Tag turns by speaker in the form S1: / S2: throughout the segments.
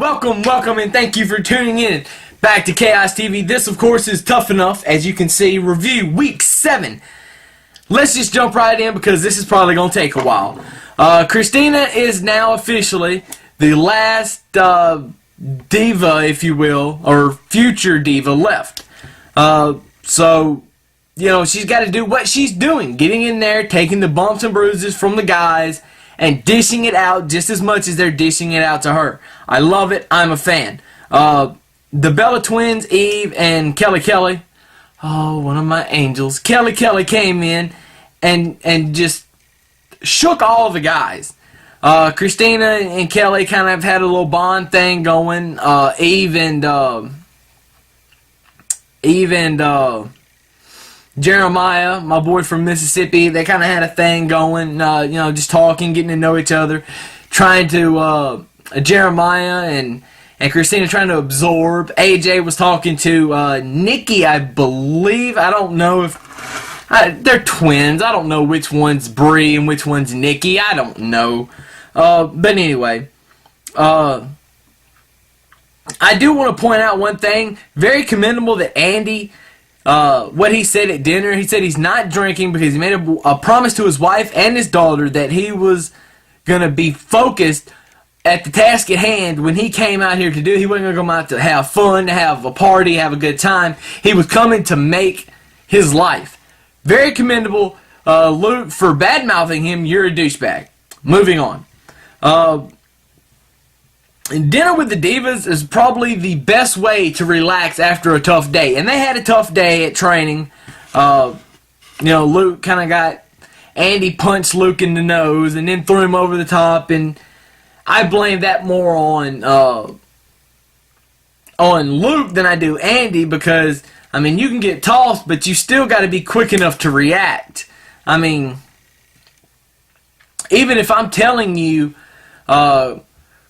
S1: Welcome, and thank you for tuning in back to Chaos TV. This, of course, is Tough Enough, as you can see, review Week 7. Let's just jump right in because this is probably going to take a while. Christina is now officially the last diva, if you will, or future diva left. So, you know, she's got to do what she's doing, getting in there, taking the bumps and bruises from the guys, and dishing it out just as much as they're dishing it out to her. I love it. I'm a fan. The Bella Twins, Eve and Kelly, oh, one of my angels. Kelly came in and just shook all the guys. Christina and Kelly kind of had a little bond thing going. Eve and Jeremiah, my boy from Mississippi, they kind of had a thing going, you know, just talking, getting to know each other, trying to, Jeremiah and Christina trying to absorb. AJ was talking to Nikki, I believe. I don't know if they're twins. I don't know which one's Bree and which one's Nikki. I don't know. But anyway, I do want to point out one thing. Very commendable that Andy, what he said at dinner, he said he's not drinking because he made a promise to his wife and his daughter that he was going to be focused at the task at hand when he came out here to do. He wasn't going to come out to have fun, to have a party, have a good time. He was coming to make his life. Very commendable, Luke, for bad-mouthing him. You're a douchebag. Moving on. Dinner with the Divas is probably the best way to relax after a tough day. And they had a tough day at training. You know, Luke kind of got... Andy punched Luke in the nose and then threw him over the top. And I blame that more on Luke than I do Andy because, I mean, you can get tossed, but you still got to be quick enough to react. I mean, even if I'm telling you...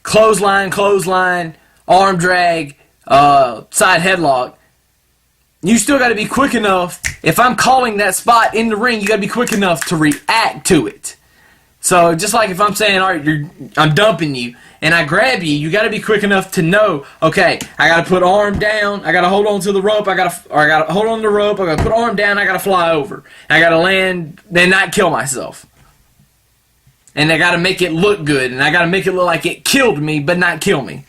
S1: clothesline, arm drag, side headlock, you still got to be quick enough. If I'm calling that spot in the ring, you got to be quick enough to react to it. So just like if I'm saying, all right, I'm dumping you, and I grab you, you got to be quick enough to know, okay, I got to put arm down, I got to hold on to the rope, I got to hold on to the rope, I got to put arm down, I got to fly over, I got to land, then not kill myself. And I got to make it look good. And I got to make it look like it killed me, but not kill me.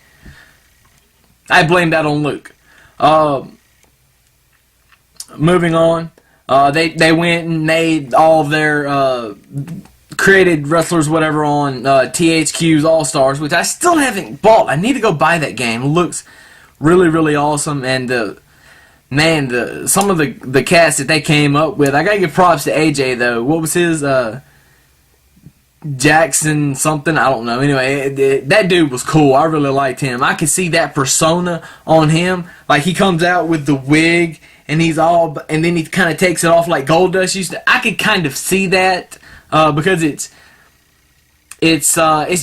S1: I blame that on Luke. Moving on. They went and made all of their created wrestlers, whatever, on THQ's All-Stars, which I still haven't bought. I need to go buy that game. It looks really, really awesome. And some of the cast that they came up with. I got to give props to AJ, though. What was his... Jackson something, I don't know. Anyway, that dude was cool. I really liked him. I could see that persona on him. Like, he comes out with the wig, and and then he kind of takes it off like Goldust used to. I could kind of see that because it's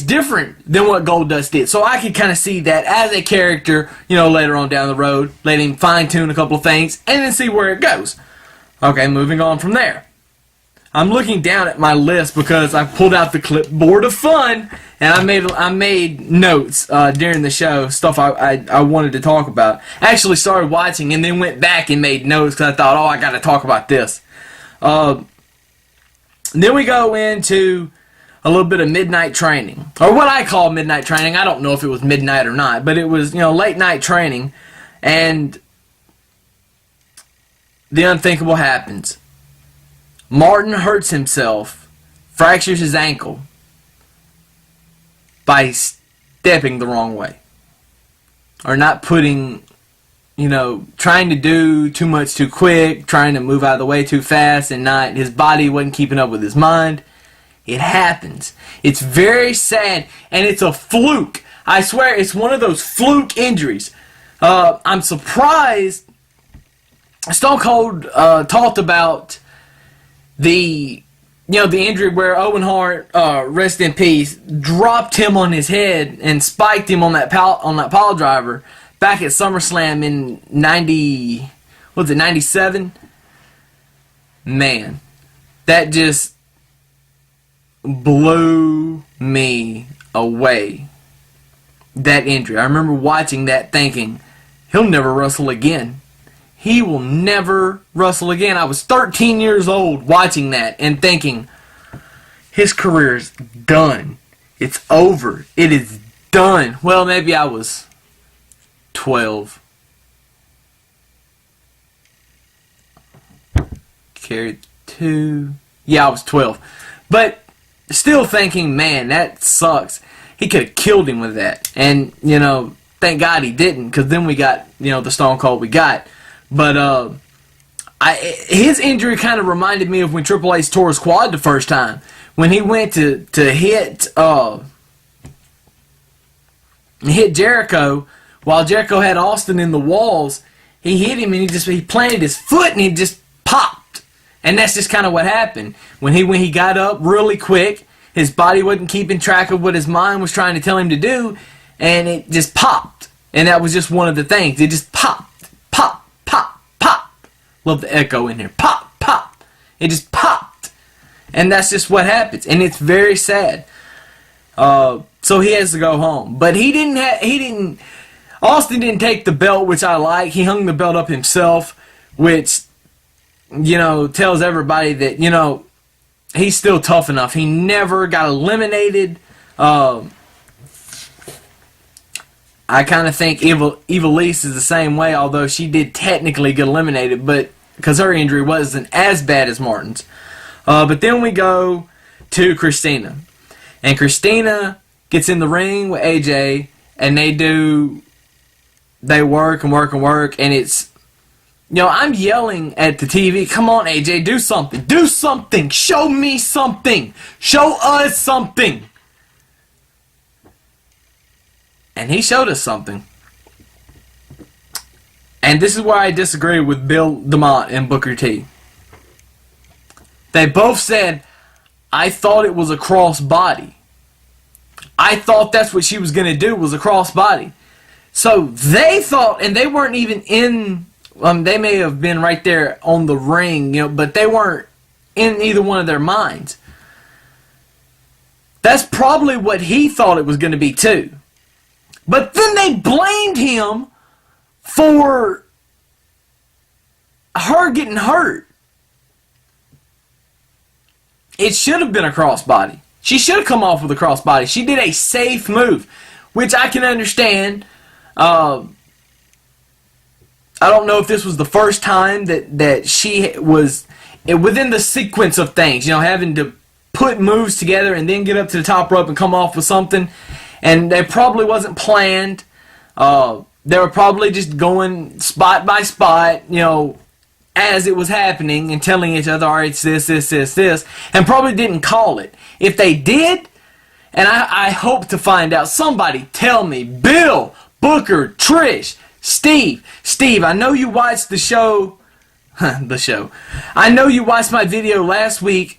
S1: different than what Goldust did. So I could kind of see that as a character, you know, later on down the road. Let him fine-tune a couple of things, and then see where it goes. Okay, moving on from there. I'm looking down at my list because I pulled out the clipboard of fun and I made notes during the show, stuff I wanted to talk about. I actually started watching and then went back and made notes because I thought, oh, I got to talk about this. Then we go into a little bit of midnight training, or what I call midnight training. I don't know if it was midnight or not, but it was, you know, late night training, and the unthinkable happens. Martin hurts himself, fractures his ankle by stepping the wrong way. Or not putting, you know, trying to do too much too quick, trying to move out of the way too fast, and his body wasn't keeping up with his mind. It happens. It's very sad, and it's a fluke. I swear, it's one of those fluke injuries. I'm surprised Stone Cold talked about the injury where Owen Hart, rest in peace, dropped him on his head and spiked him on that pile driver back at SummerSlam in 97? Man, that just blew me away. that injury. I remember watching that thinking, he'll never wrestle again. He will never wrestle again. I was 13 years old watching that and thinking, his career is done. It's over. It is done. Well, maybe I was 12. Carried 2. Yeah, I was 12. But still thinking, man, that sucks. He could have killed him with that. And, thank God he didn't, because then we got, the Stone Cold we got. But his injury kind of reminded me of when Triple H tore his quad the first time. When he went to hit Jericho, while Jericho had Austin in the walls, he hit him and he planted his foot and he just popped. And that's just kind of what happened. When he got up really quick, his body wasn't keeping track of what his mind was trying to tell him to do, and it just popped. And that was just one of the things. It just popped. Pop, pop, pop. Love the echo in here. Pop, pop. It just popped. And that's just what happens. And it's very sad. So he has to go home. But Austin didn't take the belt, which I like. He hung the belt up himself, which, tells everybody that, he's still tough enough. He never got eliminated. I kind of think Ivelisse is the same way, although she did technically get eliminated, but because her injury wasn't as bad as Martin's. But then we go to Christina. And Christina gets in the ring with AJ, and they work and work and work, and it's, I'm yelling at the TV, come on AJ, do something. Do something. Show me something. Show us something. And he showed us something. And this is where I disagree with Bill DeMott and Booker T. They both said, I thought it was a crossbody. I thought that's what she was going to do, was a crossbody. So they thought, and they weren't even in, they may have been right there on the ring, but they weren't in either one of their minds. That's probably what he thought it was going to be too. But then they blamed him for her getting hurt. It should have been a crossbody. She should have come off with a crossbody. She did a safe move, which I can understand. I don't know if this was the first time that she was within the sequence of things, having to put moves together and then get up to the top rope and come off with something. And it probably wasn't planned. They were probably just going spot by spot, as it was happening and telling each other, all right, it's this, and probably didn't call it. If they did, and I hope to find out, somebody tell me, Bill, Booker, Trish, Steve, I know you watched the show, I know you watched my video last week.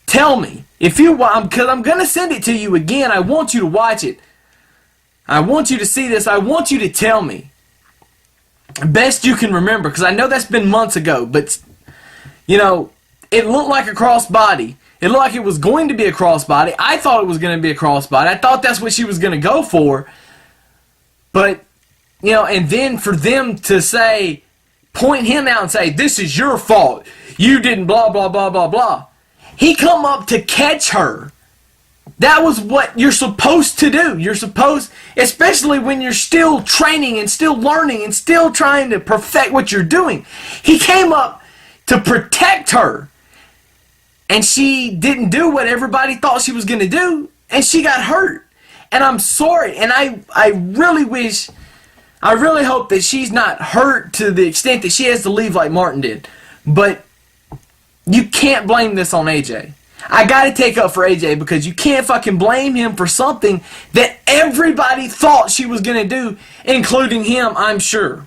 S1: Tell me, because I'm going to send it to you again. I want you to watch it. I want you to see this. I want you to tell me. Best you can remember, because I know that's been months ago, but, it looked like a crossbody. It looked like it was going to be a crossbody. I thought it was going to be a crossbody. I thought that's what she was going to go for. But, and then for them to say, point him out and say, this is your fault. You didn't blah, blah, blah, blah, blah. He come up to catch her. That was what you're supposed to do. You're supposed, especially when you're still training and still learning and still trying to perfect what you're doing. He came up to protect her. And she didn't do what everybody thought she was going to do. And she got hurt. And I'm sorry. And I really hope that she's not hurt to the extent that she has to leave like Martin did. But you can't blame this on AJ. I gotta take up for AJ because you can't fucking blame him for something that everybody thought she was gonna do, including him, I'm sure.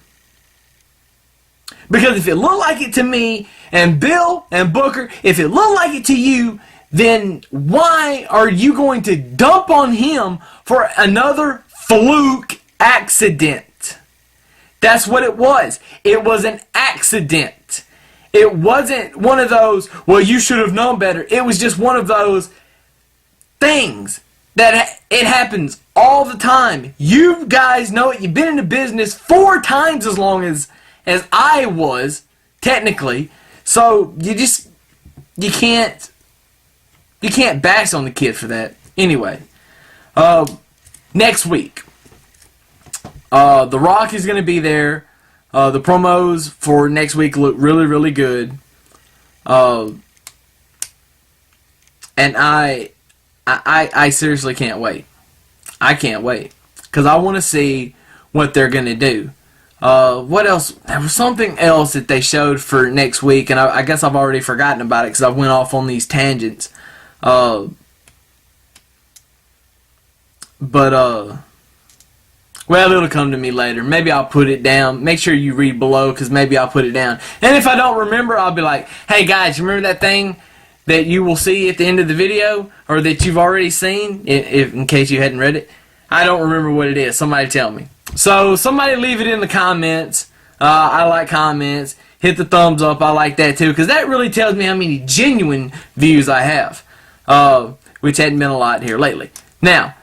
S1: Because if it looked like it to me, and Bill and Booker, if it looked like it to you, then why are you going to dump on him for another fluke accident? That's what it was. It was an accident. It wasn't one of those, well, you should have known better. It was just one of those things that it happens all the time. You guys know it. You've been in the business 4 times as long as I was, technically. So you can't bash on the kid for that. Anyway, next week, The Rock is going to be there. The promos for next week look really, really good. And I seriously can't wait. I can't wait. Because I want to see what they're going to do. What else? There was something else that they showed for next week, and I guess I've already forgotten about it because I went off on these tangents. Well, it'll come to me later. Maybe I'll put it down. Make sure you read below because maybe I'll put it down. And if I don't remember, I'll be like, hey guys, you remember that thing that you will see at the end of the video, or that you've already seen, in case you hadn't read it? I don't remember what it is. Somebody tell me. So somebody leave it in the comments. I like comments. Hit the thumbs up. I like that too, because that really tells me how many genuine views I have, which hadn't been a lot here lately. Now,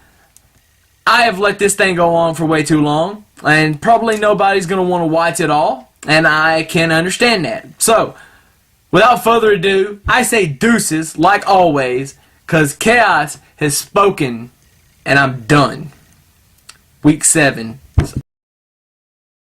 S1: I have let this thing go on for way too long, and probably nobody's going to want to watch it all, and I can understand that. So, without further ado, I say deuces, like always, because Chaos has spoken, and I'm done. Week 7.